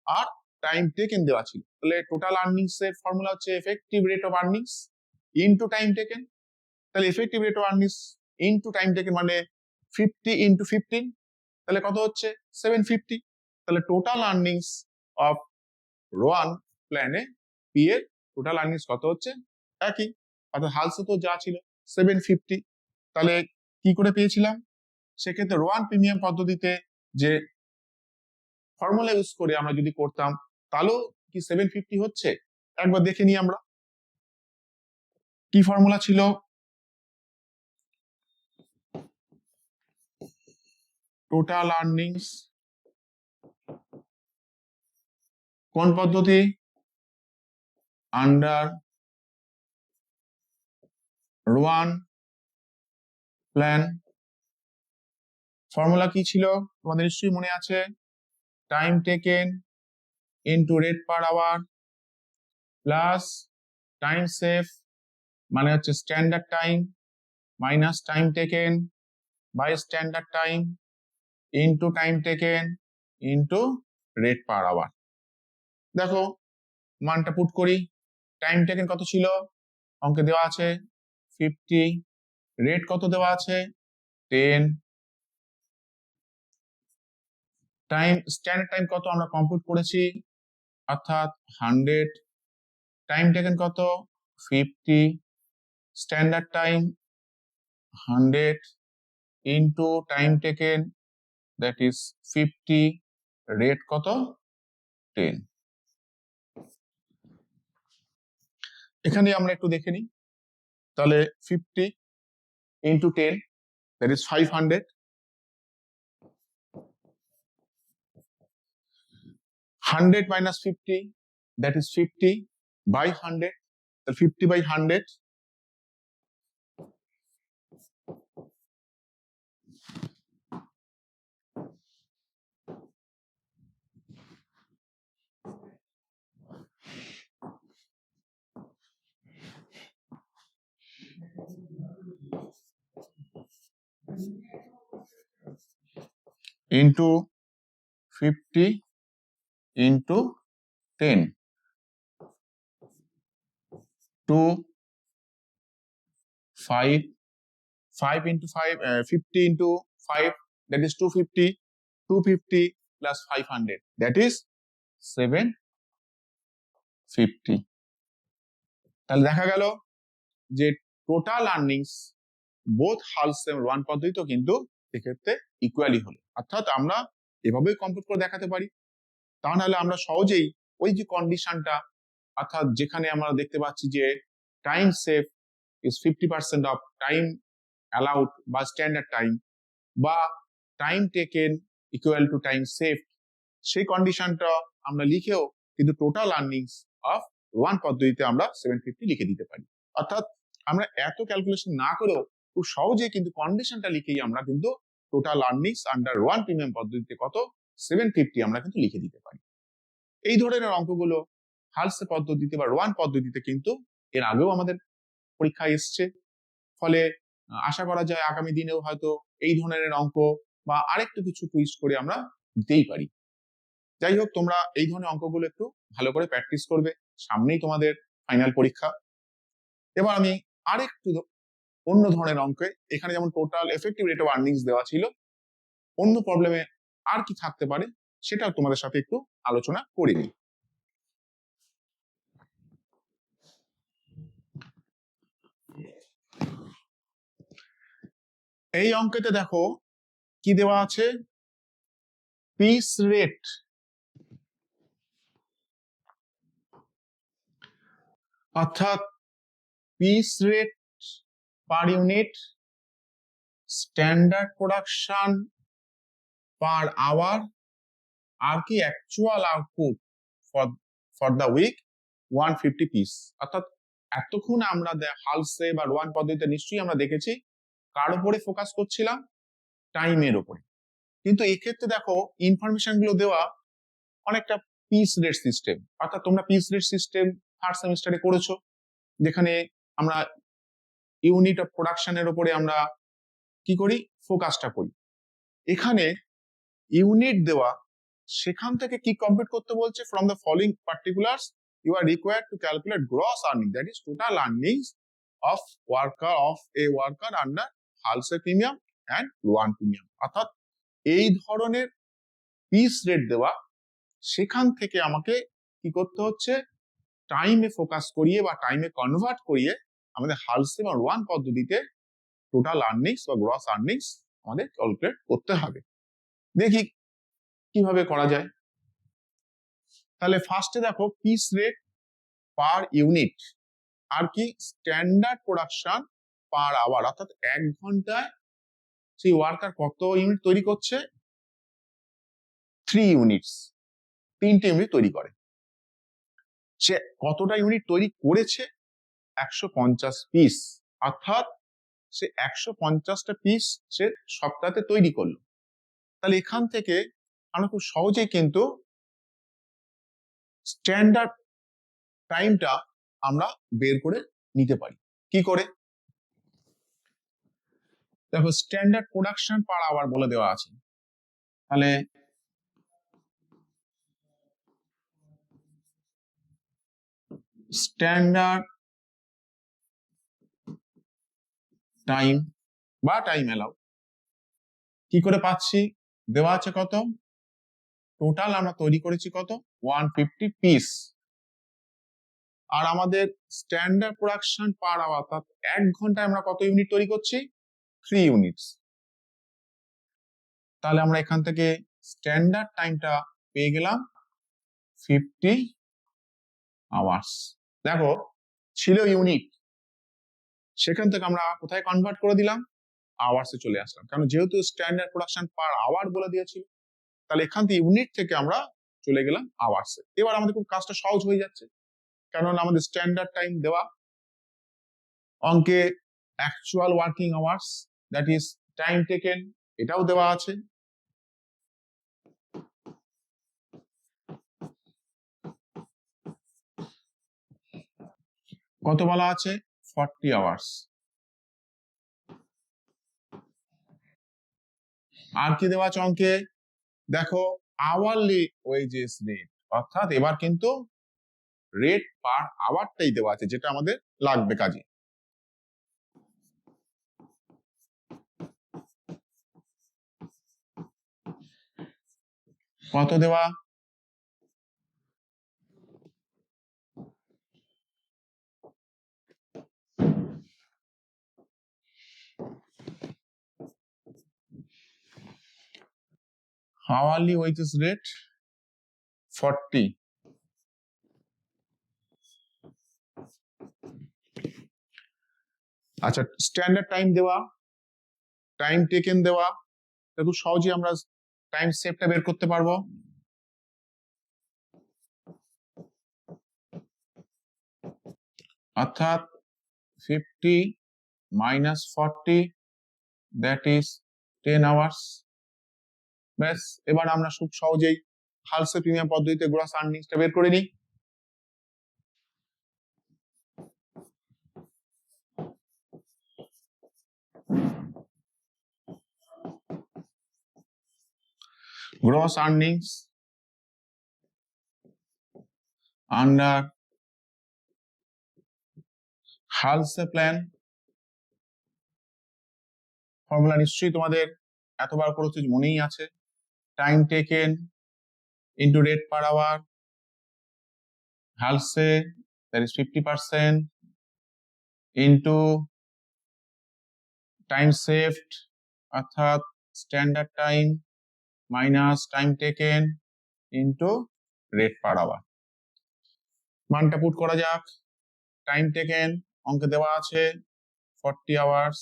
আর টাইম টেকেন দেওয়া ছিল। তাহলে টোটাল আর্নিংস এর ফর্মুলা হচ্ছে effective rate of earnings into time taken. তাহলে effective rate of earnings into time taken মানে 50 ইনটু 15, তাহলে কত হচ্ছে? 750। তাহলে টোটাল আর্নিংস অফ রোয়ান প্ল্যানে পি এর টোটাল আর্নিংস কত হচ্ছে? একই, অর্থাৎ হালসে তো যা ছিল 750। তাহলে কি করে পেয়েছিলাম? সেক্ষেত্রে রোয়ান প্রিমিয়াম পদ্ধতিতে যে ফর্মুলা ইউজ করে আমরা যদি করতাম তাহলেও কি 750 হচ্ছে? একবার দেখে নিই আমরা কি ফর্মুলা ছিল। টোটাল আর্নিংস কোন পদ্ধতি? Under Rowan plan. ফর্মুলা কি ছিল তোমাদের নিশ্চয়ই মনে আছে, time taken into rate per hour plus time save মানে হচ্ছে standard time minus time taken by standard time into time taken into rate per hour. দেখো মানটা পুট করি। টাইম টেকেন কত ছিল অঙ্কে দেওয়া আছে? 50। রেট কত দেওয়া আছে? 10। টাইম স্ট্যান্ডার্ড টাইম কত আমরা কম্পিউট করেছি, অর্থাৎ 100। টাইম টেকেন কত? 50। Standard time 100 into time taken that is 50। Rate কত? 10। এখানে আমরা একটু দেখে নিই। তাহলে 50 into 10 that is 500। 100 minus 50 that is 50 by 100, so 50 by 100, into 50 into 10 to 5 into 5 50 into 5, that is 250, 250 plus 500, that is 750. তাহলে দেখা গেল যে টোটাল আর্নিংস বোথ হালস এবং ওয়ান পদ্ধতিতেও কিন্তু এক্ষেত্রে ইকুয়ালি হলো। অর্থাৎ আমরা এভাবেই কম্পিউট করে দেখাতে পারি। তা নাহলে আমরা সহজেই ওই যে কন্ডিশনটা, অর্থাৎ যেখানে আমরা দেখতে পাচ্ছি যে time save is 50% of time allowed বা স্ট্যান্ডার্ড টাইম, বা time taken equal to time save, সেই কন্ডিশনটা আমরা লিখেও কিন্তু টোটাল আর্নিংস অফ ওয়ান পদ্ধতিতে আমরা 750 লিখে দিতে পারি। অর্থাৎ আমরা এত ক্যালকুলেশন না করেও খুব সহজে কিন্তু কন্ডিশনটা লিখেই আমরা কিন্তু total earnings under one premium পদ্ধতিতে কত 750 আমরা কিন্তু লিখে দিতে পারি। এই ধরনের অঙ্কগুলো হালসে পদ্ধতিতে বা ওয়ান পদ্ধতিতে কিন্তু এর আগেও আমাদের পরীক্ষায় এসছে। ফলে আশা করা যায় আগামী দিনেও হয়তো এই ধরনের অঙ্ক বা আরেকটু কিছু টুইস্ট করে আমরা দিতেই পারি। যাই হোক, তোমরা এই ধরনের অঙ্কগুলো একটু ভালো করে প্র্যাকটিস করবে, সামনেই তোমাদের ফাইনাল পরীক্ষা। এবার আমি আরেকটু অন্য ধরনের অঙ্কে, এখানে যেমন total effective rate of earnings দেওয়া ছিল, অন্য প্রবলেমে আর কি থাকতে পারে সেটাও তোমাদের সাথে একটু আলোচনা করে নিই। এই অঙ্কেতে দেখো কি দেওয়া আছে, পিস রেট, অর্থাৎ piece rate per unit, standard production per hour, আর কি actual output for the week 150 piece. অর্থাৎ এতক্ষণ আমরা হালসে বা রোয়ান পদ্ধতিতে নিশ্চয়ই আমরা দেখেছি কার উপরে ফোকাস করছিলাম, টাইমের উপরে। কিন্তু এক্ষেত্রে দেখো ইনফরমেশন গুলো দেওয়া অনেকটা পিস রেট সিস্টেম। অর্থাৎ তোমরা পিস রেট সিস্টেম থার্ড সেমিস্টারে করেছো, যেখানে আমরা ইউনিট অফ প্রোডাকশনের উপরে আমরা কি করি, ফোকাসটা করি। এখানে ইউনিট দেওয়া, সেখান থেকে কি কম্পিউট করতে বলছে, from the following particulars you are required to calculate gross earning, that is total earnings of a worker under Halsey premium and Rowan premium. অর্থাৎ এই ধরনের পিস রেট দেওয়া, সেখান থেকে আমাকে কি করতে হচ্ছে, টাইমে ফোকাস করিয়ে বা টাইমে কনভার্ট করিয়ে আমাদের হালসে বা ওয়ান পদ্ধতিতে টোটাল আর্নিংস বা গ্রস আর্নিংস আমাদের ক্যালকুলেট করতে হবে। দেখি কিভাবে করা যায়। তাহলে ফার্স্টে দেখো পিস রেট পার ইউনিট, আর কি স্ট্যান্ডার্ড প্রোডাকশন পার আওয়ার, অর্থাৎ এক ঘন্টায় সেই ওয়ার্কার কত ইউনিট তৈরি করছে, 3 ইউনিটস, 3টে ইউনিট তৈরি করে। সে কতটা ইউনিট তৈরি করেছে, 150 পিস, অর্থাৎ সে 150টা পিস সে সপ্তাহে তৈরি করলো। তাহলে এখান থেকে আমরা খুব সহজেই কিন্তু স্ট্যান্ডার্ড টাইমটা আমরা বের করে নিতে পারি। কি করে, দেখো স্ট্যান্ডার্ড প্রোডাকশন পার আওয়ার বলে দেওয়া আছে। তাহলে স্ট্যান্ডার্ড টাইম বা টাইম অ্যালাউ কি করে পাচ্ছি, দেওয়া আছে কত, টোটাল আমরা তৈরি করেছি কত 150 পিস, আর আমাদের স্ট্যান্ডার্ড প্রোডাকশন পার আওয়ার, অর্থাৎ এক ঘন্টায় আমরা কত ইউনিট তৈরি করছি, 3 ইউনিটস। তাহলে আমরা এখান থেকে স্ট্যান্ডার্ড টাইমটা পেয়ে গেলাম 50 আওয়ার্স। দেখো ছিল ইউনিট, সেখান থেকে আমরা কোথায় কনভার্ট করে দিলাম, আওয়ার্সে চলে আসলাম, কারণ যেহেতু স্ট্যান্ডার্ড প্রোডাকশন পার আওয়ার বলে দিয়েছিল, তাহলে এখান থেকে ইউনিট থেকে আমরা চলে গেলাম আওয়ার্সে। এবার আমাদের খুব কাজটা সহজ হয়ে যাচ্ছে, কারণ আমাদের স্ট্যান্ডার্ড টাইম দেওয়া, অঙ্কে actual working hours that is time taken এটাও দেওয়া আছে। কত বলা আছে, 40 আওয়ার্স। আর কি দেওয়া আছে অঙ্কে, দেখো আওয়ারলি ওয়েজেস রেট, অর্থাৎ এবার কিন্তু রেট পার আওয়ারটাই দেওয়া আছে, যেটা আমাদের লাগবে কাজে। কত দেওয়া? Hourly wages rate 40। আচ্ছা, স্ট্যান্ডার্ড টাইম দেওয়া, টাইম টেকেন দেওয়া, খুব সহজেই আমরা টাইম সেভটা বের করতে পারবো। অর্থাৎ 50 minus 40, দ্যাট ইজ 10 আওয়ার্স। ব্যাস, এবার আমরা খুব সহজেই হালসে প্রিমিয়াম পদ্ধতিতে গ্রস আর্নিংসটা বের করে নিই। Gross earnings under Halsey plan, formula নিশ্চয়ই তোমাদের এতবার করেছে, মনেই আছে। Time taken into rate per hour, Halsey that is 50% into time saved, অর্থাৎ standard time minus time taken into rate per hour. মানটা পুট করা যাক। টাইম টেকেন অঙ্কে দেওয়া আছে 40 আওয়ার্স,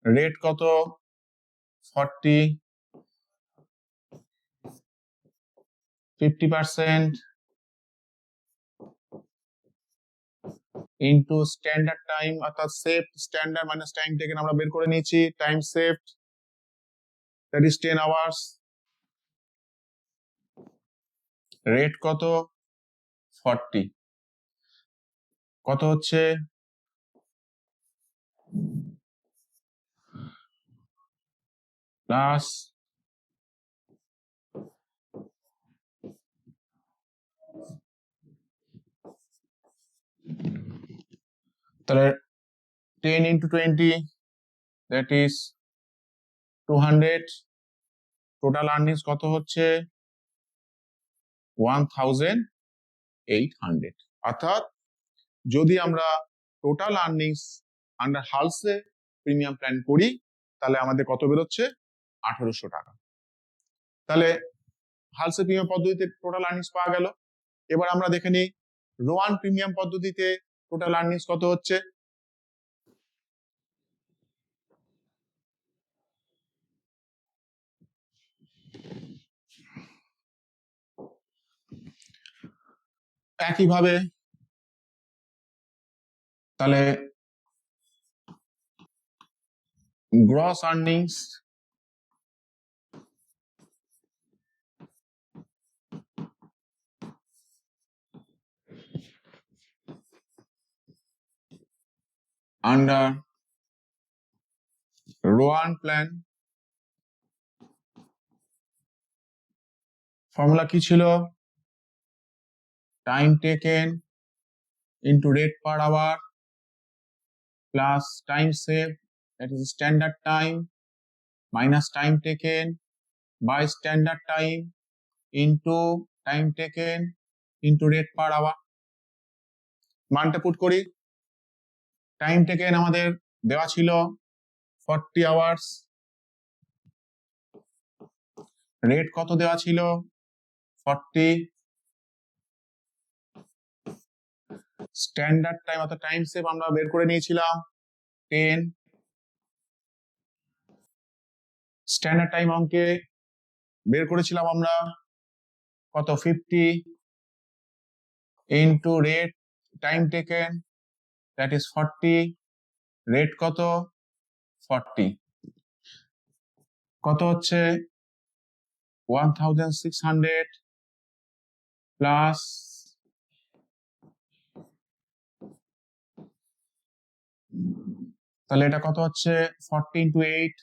রেট কত 40, 50% ইন্টু স্ট্যান্ডার্ড টাইম, অর্থাৎ save standard minus time taken আমরা বের করে নিয়েছি, time saved that is 10 hours, rate কত 40, কত হচ্ছে প্লাস তাহলে 10 into 20 that is 200, total earnings কত হচ্ছে 1800। অর্থাৎ যদি আমরা total earnings under Halsey premium plan করি, তাহলে আমাদের কত বেরোচ্ছে 1800 টাকা। তাহলে হালসে প্রিমিয়াম পদ্ধতিতে টোটাল আর্নিংস পাওয়া গেল। এবার আমরা দেখে নিই রোয়ান প্রিমিয়াম পদ্ধতিতে টোটাল আর্নিংস কত হচ্ছে। একইভাবে তাহলে gross earnings under Rowan plan, formula কি ছিল? Time taken into rate per hour plus time save that is standard time minus time taken by standard time into time taken into rate per hour. মানটা put করি। Time taken আমাদের দেওয়া ছিল 40 hours, rate কত দেওয়া ছিল 40, standard time অর্থাৎ time save আমরা বের করে নিয়েছিলাম 10, স্ট্যান্ডার্ড টাইম অঙ্কে বের করেছিলাম আমরা কত 50 into rate time taken that is 40, rate কত 40, কত হচ্ছে 1600 প্লাস তাহলে এটা কত হচ্ছে 40 into 8,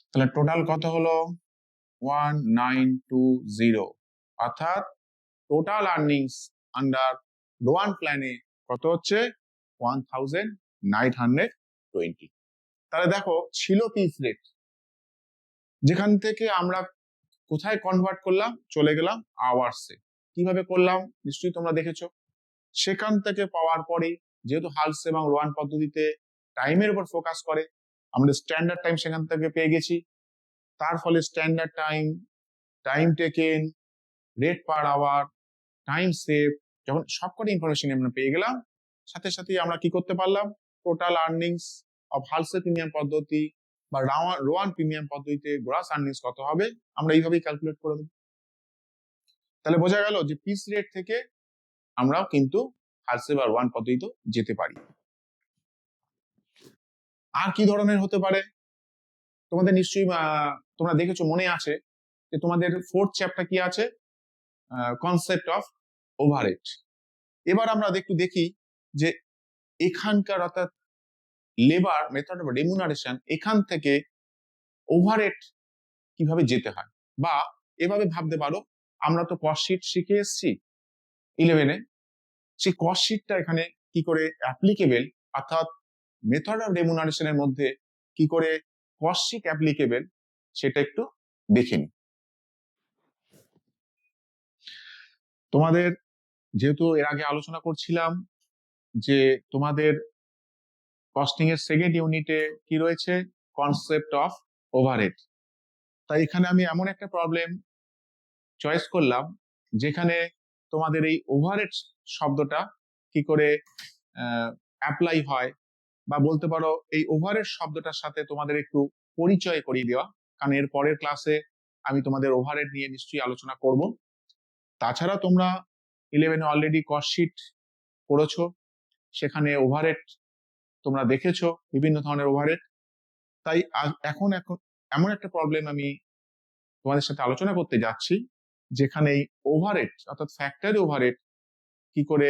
তাহলে টোটাল কত হলো 1920, অর্থাৎ টোটাল আর্নিংস আন্ডার রোয়ান প্ল্যানে কত হচ্ছে 1920। তাহলে দেখো ছিল পিস রেট, যেখান থেকে আমরা কোথায় কনভার্ট করলাম, চলে গেলাম আওয়ার্সে। কিভাবে করলাম নিশ্চয়ই তোমরা দেখেছো। সেখান থেকে পাওয়ার পরে যেহেতু হালস এবং রোয়ান পদ্ধতিতে টাইমের উপর ফোকাস করে, আমরা স্ট্যান্ডার্ড টাইম সেখান থেকে পেয়ে গেছি। তার ফলে standard time, time taken, rate per hour, time save, যখন সবকটি ইনফরমেশন আমরা পেয়ে গেলাম, সাথে সাথে আমরা কি করতে পারলাম, total earnings of Halsey premium পদ্ধতি বা রোয়ান প্রিমিয়াম পদ্ধতিতে গ্রস আর্নিংস কত হবে আমরা এইভাবেই ক্যালকুলেট করে দেব। তাহলে বোঝা গেল যে পিস রেট থেকে আমরাও কিন্তু হালসে বা রোয়ান পদ্ধতিতে যেতে পারি। আর কি ধরনের হতে পারে, তোমাদের নিশ্চয়ই তোমরা দেখেছো, মনে আছে যে তোমাদের ফোর্থ চ্যাপ্টার কি আছে, কনসেপ্ট অফ ওভারহেড। এবার আমরা একটু দেখি যে এখানকার অর্থাৎ লেবার মেথড অফ রেমুনারেশন, এখান থেকে ওভারহেড কিভাবে যেতে হয়। বা এভাবে ভাবতে পারো, আমরা তো কস্ট শিট শিখে এসেছি 11-এ, সেই কস্ট শিটটা এখানে কি করে অ্যাপ্লিকেবল, অর্থাৎ মেথড অফ রেমুনারেশনের মধ্যে কি করে কস্ট শিট অ্যাপ্লিকেবল, সেটা একটু দেখে নি। তোমাদের যেহেতু এর আগে আলোচনা করছিলাম যে তোমাদের কস্টিং এর সেকেন্ড ইউনিটে কি রয়েছে, কনসেপ্ট অফ ওভারহেড। তাই এখানে আমি এমন একটা প্রবলেম চয়েস করলাম যেখানে তোমাদের এই ওভারহেড শব্দটা কি করে অ্যাপ্লাই হয়, বা বলতে পারো এই ওভারহেড শব্দটার সাথে তোমাদের একটু পরিচয় করিয়ে দেওয়া, কারণ এর পরের ক্লাসে আমি তোমাদের ওভারহেড নিয়ে নিশ্চয়ই আলোচনা করব। তাছাড়া তোমরা 11-এ অলরেডি কস্ট শিট করেছো, সেখানে ওভারহেড তোমরা দেখেছো, বিভিন্ন ধরনের ওভারহেড। তাই এখন এমন একটা প্রবলেম আমি তোমাদের সাথে আলোচনা করতে যাচ্ছি, যেখানে এই ওভারহেড অর্থাৎ ফ্যাক্টরি ওভারহেড কি করে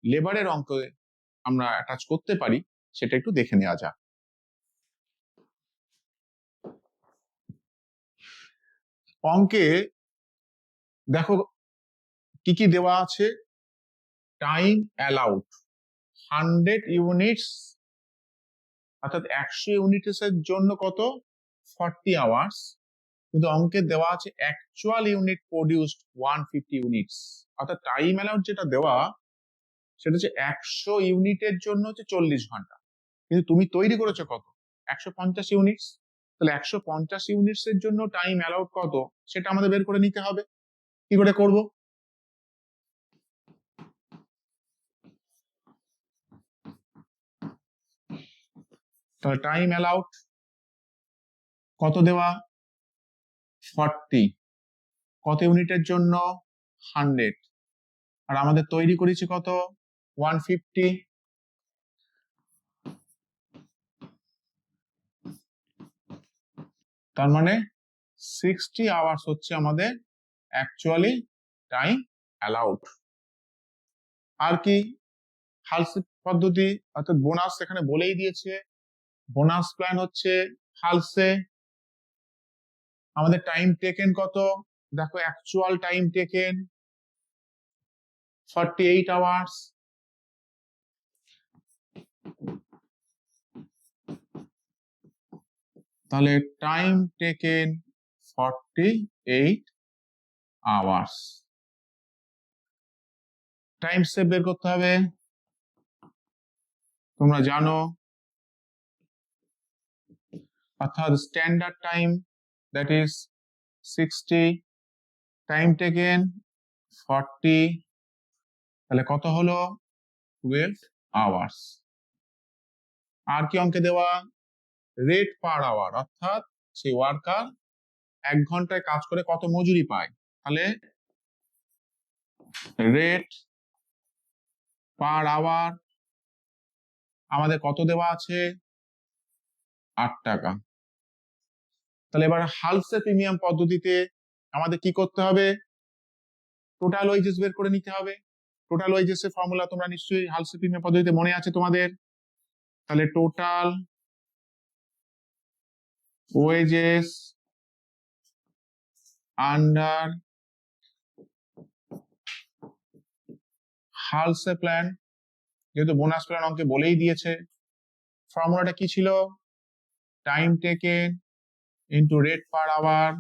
লেবারের অঙ্কে আমরা অ্যাটাচ করতে পারি, সেটা একটু দেখে নেওয়া যাক। অঙ্কে দেখো কি কি দেওয়া আছে, টাইম অ্যালাউড 100 ইউনিটস, অর্থাৎ 100 ইউনিটসের জন্য কত 40 আওয়ার্স, কিন্তু অঙ্কে দেওয়া আছে অ্যাকচুয়াল ইউনিট প্রডিউসড 150 ইউনিটস, অর্থাৎ টাইম অ্যালাউড যেটা দেওয়া সেটা হচ্ছে 100 ইউনিটের জন্য হচ্ছে 40 ঘন্টা, কিন্তু তুমি তৈরি করেছো কত 150 ইউনিটস। তাহলে 150 ইউনিটস এর জন্য টাইম অ্যালাউড কত সেটা আমাদের বের করে নিতে হবে। কি করে করব, তাহলে টাইম অ্যালাউড কত দেওয়া 40, কত ইউনিটের জন্য 100, আর আমাদের তৈরি করেছি কত 150, তার মানে 60 আওয়ার্স হচ্ছে আমাদের অ্যাকচুয়ালি টাইম অ্যালাউড। আর কি হালস পদ্ধতি অর্থাৎ বোনাস এখানে বলেই দিয়েছে, বোনাস প্ল্যান হচ্ছে হালসে আমাদের টাইম টেকেন কত, দেখো অ্যাকচুয়াল টাইম টেকেন 48 আওয়ার্স, তাহলে time taken 48 hours. Time save বের করতে হবে, তোমরা জানো, অর্থাৎ standard time that is 60, time taken 40, তাহলে কত হলো 12 আওয়ার্স। আর কি অঙ্কে দেওয়া, রেট পার আওয়ার, অর্থাৎ সেই ওয়ার্কার 1 ঘন্টায় কাজ করে কত মজুরি পায়, তাহলে রেট পার আওয়ার আমাদের কত দেওয়া আছে 8 টাকা। তাহলে এবার হালসে প্রিমিয়াম পদ্ধতিতে আমাদের কি করতে হবে, টোটাল ওয়েজেস বের করে নিতে হবে। টোটাল ওয়েজেস এর ফর্মুলা তোমরা নিশ্চয়ই হালসে প্রিমিয়াম পদ্ধতিতে মনে আছে তোমাদের। তাহলে total wages under Halsey plan, যেহেতু বোনাস প্ল্যান অঙ্কে বলেই দিয়েছে, ফর্মুলাটা কি ছিল? Time taken into rate per hour,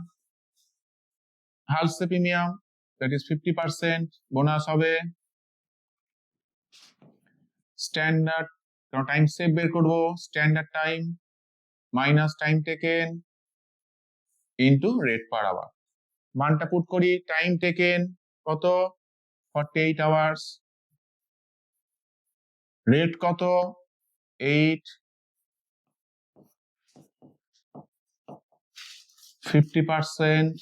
Halsey premium that is 50%, bonus হবে স্ট্যান্ডার্ড, কারণ টাইম সেভ বের করবো, standard time minus time taken into rate per hour. মানটা পুট করি, টাইম টেকেন কত? 48 আওয়ার্স, রেট কত? 8, 50%,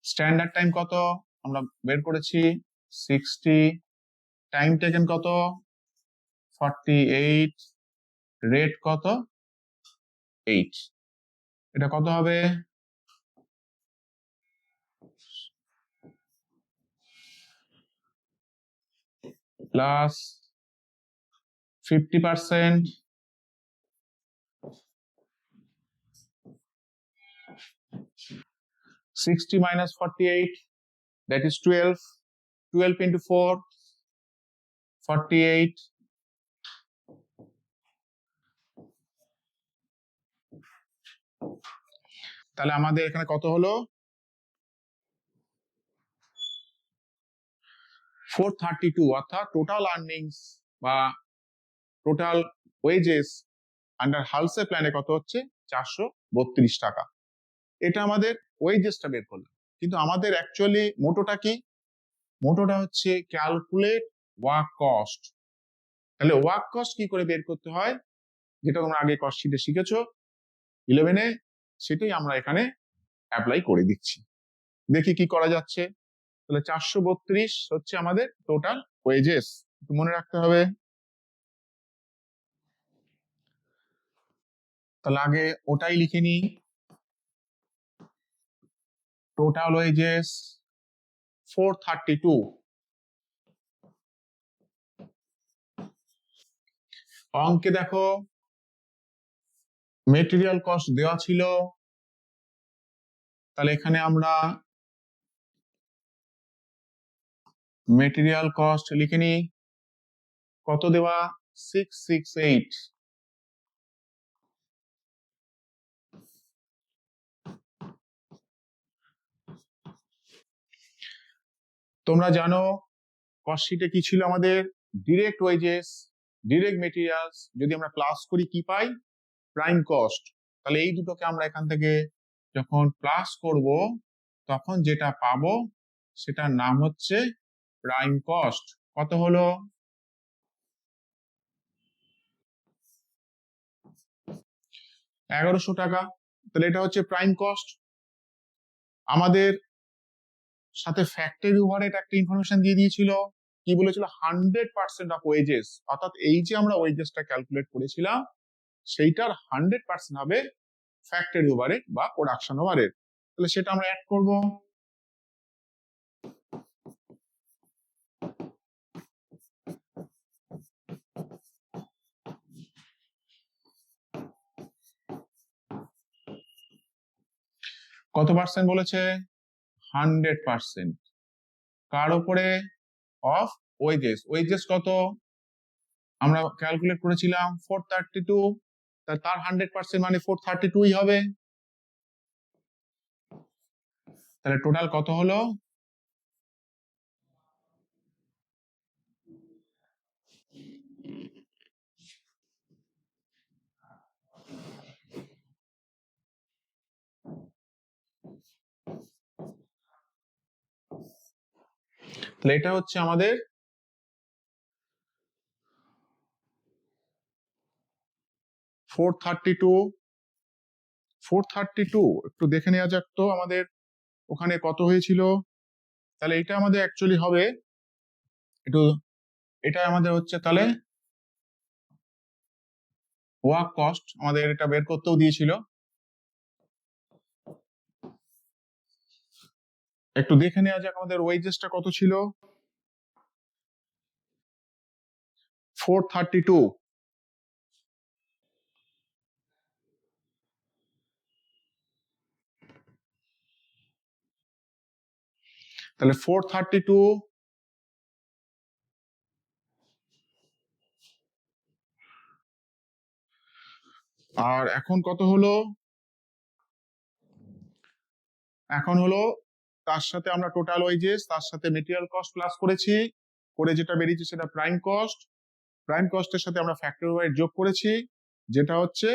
স্ট্যান্ডার্ড টাইম কত আমরা বের করেছি 60, টাইম টেকেন কত 48, রেট কত 8, এটা কত হবে? Plus 50%, 60 minus 48, that is 12, 12 into 4, 48, তাহলে আমাদের এখানে কত হলো? 432, অর্থাৎ টোটাল আর্নিংস বা টোটাল ওয়েজেস আন্ডার হালসে প্ল্যানে কত হচ্ছে? 432 টাকা। এটা আমাদের ওয়েজেসটা বের করলাম, কিন্তু আমাদের অ্যাকচুয়ালি মোটোটা কি? মোটোটা হচ্ছে ক্যালকুলেট ওয়ার্ক কস্ট। তাহলে ওয়ার্ক কস্ট কি করে বের করতে হয়, যেটা তোমরা আগে কস্ট শিটে শিখেছো 11-এ, সেটাই আমরা এখানে অ্যাপ্লাই করে দিচ্ছি। দেখি কি করা যাচ্ছে। তাহলে 432 হচ্ছে আমাদের টোটাল ওয়েজেস, মনে রাখতে হবে। তাহলে আগে ওটাই লিখে নিই, টোটাল ওয়েজেস 432। অঙ্কে দেখো মেটেরিয়াল কস্ট দেওয়া ছিল, তাহলে এখানে আমরা মেটেরিয়াল কস্ট লিখে নিই, কত দেওয়া? 668। তোমরা জানো কস্ট শিটে কি ছিল আমাদের? ডিরেক্ট ওয়েজেস, ডিরেক্ট মেটেরিয়ালস যদি আমরা প্লাস করি কি পাই? Prime cost. তাহলে এই দুটোকে আমরা এখান থেকে যখন প্লাস করব তখন যেটা পাবো সেটার নাম হচ্ছে প্রাইম কস্ট। কত হলো? 1100 টাকা। তাহলে এটা হচ্ছে প্রাইম কস্ট। আমাদের সাথে ফ্যাক্টরি ওভারহেড একটা ইনফরমেশন দিয়ে দিয়েছিল, কি বলেছিল? 100% অফ ওয়েজেস, অর্থাৎ এই যে আমরা ওয়েজেসটা ক্যালকুলেট করেছিলাম সেইটার 100% হবে ফ্যাক্টরি ওভারহেড বা প্রোডাকশন ওভারহেড। তাহলে সেটা আমরা অ্যাড করব। কত পার্সেন্ট বলেছে? 100%। কার উপরে? Of wages. ওয়েজেস কত আমরা ক্যালকুলেট করেছিলাম? 432, তার 100% মানে 432ই হবে। তাহলে টোটাল কত হলো? তাহলে এটা হচ্ছে আমাদের 432। 432 একটু দেখে নেওয়া যাক তো আমাদের ওখানে কত হয়েছিল। তাহলে এটা আমাদের অ্যাকচুয়ালি হবে একটু, এটা আমাদের হচ্ছে তাহলে ওয়ার্ক কস্ট, আমাদের এটা বের করতেও দিয়েছিল, একটু দেখে নেওয়া যাক আমাদের ওয়েজেসটা কত ছিল। 432, তাহলে 432 আর এখন কত হলো, এখন হলো তার সাথে আমরা টোটাল ওয়েজেস তার সাথে মেটেরিয়াল কস্ট প্লাস করেছি, করে যেটা বেরিয়েছে সেটা প্রাইম কস্ট, প্রাইম কস্টের সাথে আমরা ফ্যাক্টরি ওয়াইজ যোগ করেছি, যেটা হচ্ছে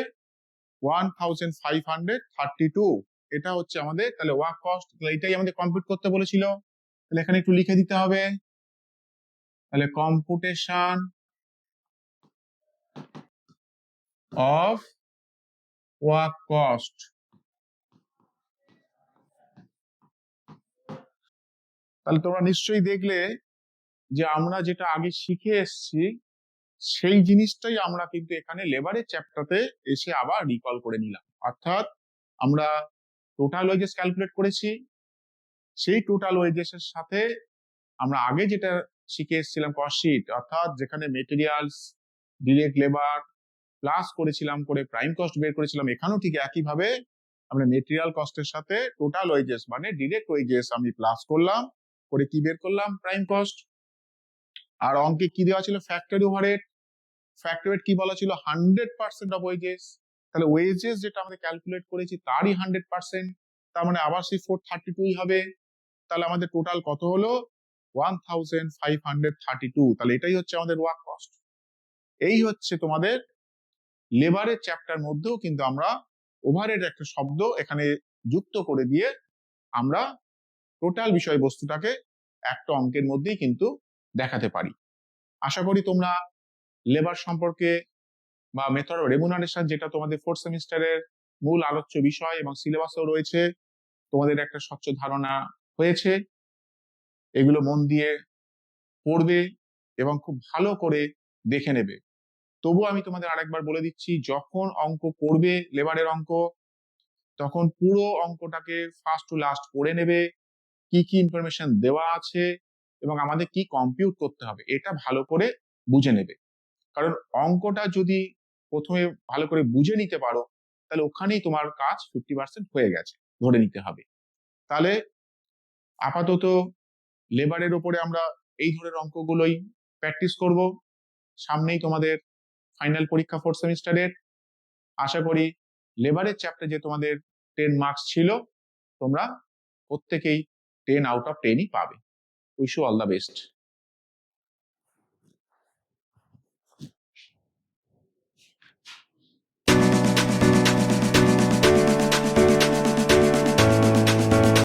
1532। এটা হচ্ছে আমাদের তাহলে ওয়ার্ক কস্ট, এটাই আমাদের কম্পিউট করতে বলেছিল। তাহলে এখানে একটু লিখে দিতে হবে, তাহলে কম্পুটেশন অফ ওয়ার্ক কস্ট। তাহলে তোমরা নিশ্চয়ই দেখলে যে আমরা যেটা আগে শিখে এসেছি সেই জিনিসটাই আমরা কিন্তু এখানে লেবারের চ্যাপ্টারতে এসে আবার রিকল করে নিলাম। অর্থাৎ আমরা টোটাল ওয়েজেস ক্যালকুলেট করেছি, সেই টোটাল ওয়েজেস এর সাথে আমরা আগে যেটা শিখে এসেছিলাম কস্ট শিট, অর্থাৎ যেখানে মেটেরিয়ালস, ডিরেক্ট লেবার প্লাস করেছিলাম, করে প্রাইম কস্ট বের করেছিলাম, এখানেও ঠিক একইভাবে আমরা মেটেরিয়াল কস্টের সাথে টোটাল ওয়েজেস মানে ডিরেক্ট ওয়েজেস আমি প্লাস করলাম, করে কি বের করলাম, প্রাইম কস্ট। আর অঙ্কে কি দেওয়া ছিল, ফ্যাক্টরি ওভারহেড, ফ্যাক্টরি কি বলা ছিল, 100% অফ ওয়েজেস। তাহলে ওয়েজেস যেটা আমাদের ক্যালকুলেট করেছি তারই 100%, তার মানে আবার সেই 432 হবে। তাহলে আমাদের টোটাল কত হলো, 1532। তাহলে এটাই হচ্ছে আমাদের ওয়ার্ক কস্ট। এই হচ্ছে তোমাদের লেবারের চ্যাপ্টার মধ্যেও কিন্তু আমরা ওভারহেড একটা শব্দ এখানে যুক্ত করে দিয়ে আমরা টোটাল বিষয়বস্তুটাকে একটা অঙ্কের মধ্যেই কিন্তু দেখাতে পারি। আশা করি তোমরা লেবার সম্পর্কে বা মেথড অফ রেমুনারেশন, যেটা তোমাদের 4th সেমিস্টারের মূল আলোচ্য বিষয় এবং সিলেবাসেও রয়েছে, তোমাদের একটা স্বচ্ছ ধারণা হয়েছে। এগুলো মন দিয়ে পড়বে এবং খুব ভালো করে দেখে নেবে। তবু আমি তোমাদের আরেকবার বলে দিচ্ছি, যখন অঙ্ক করবে লেবারের অঙ্ক, তখন পুরো অঙ্কটাকে ফার্স্ট টু লাস্ট পড়ে নেবে, কি কি ইনফরমেশন দেওয়া আছে এবং আমাদের কি কম্পিউট করতে হবে এটা ভালো করে বুঝে নেবে। কারণ অঙ্কটা যদি প্রথমে ভালো করে বুঝে নিতে পারো তাহলে ওখানেই তোমার কাজ 50% হয়ে গেছে ধরে নিতে হবে। তাহলে আপাতত লেবারের উপরে আমরা এই ধরনের অঙ্কগুলোই প্র্যাকটিস করব। সামনেই তোমাদের ফাইনাল পরীক্ষা 4th সেমিস্টারের। আশা করি লেবারের চ্যাপ্টারে যে তোমাদের 10 মার্কস ছিল তোমরা প্রত্যেকেই 10 আউট অফ 10ই পাবে। Wish you all the best.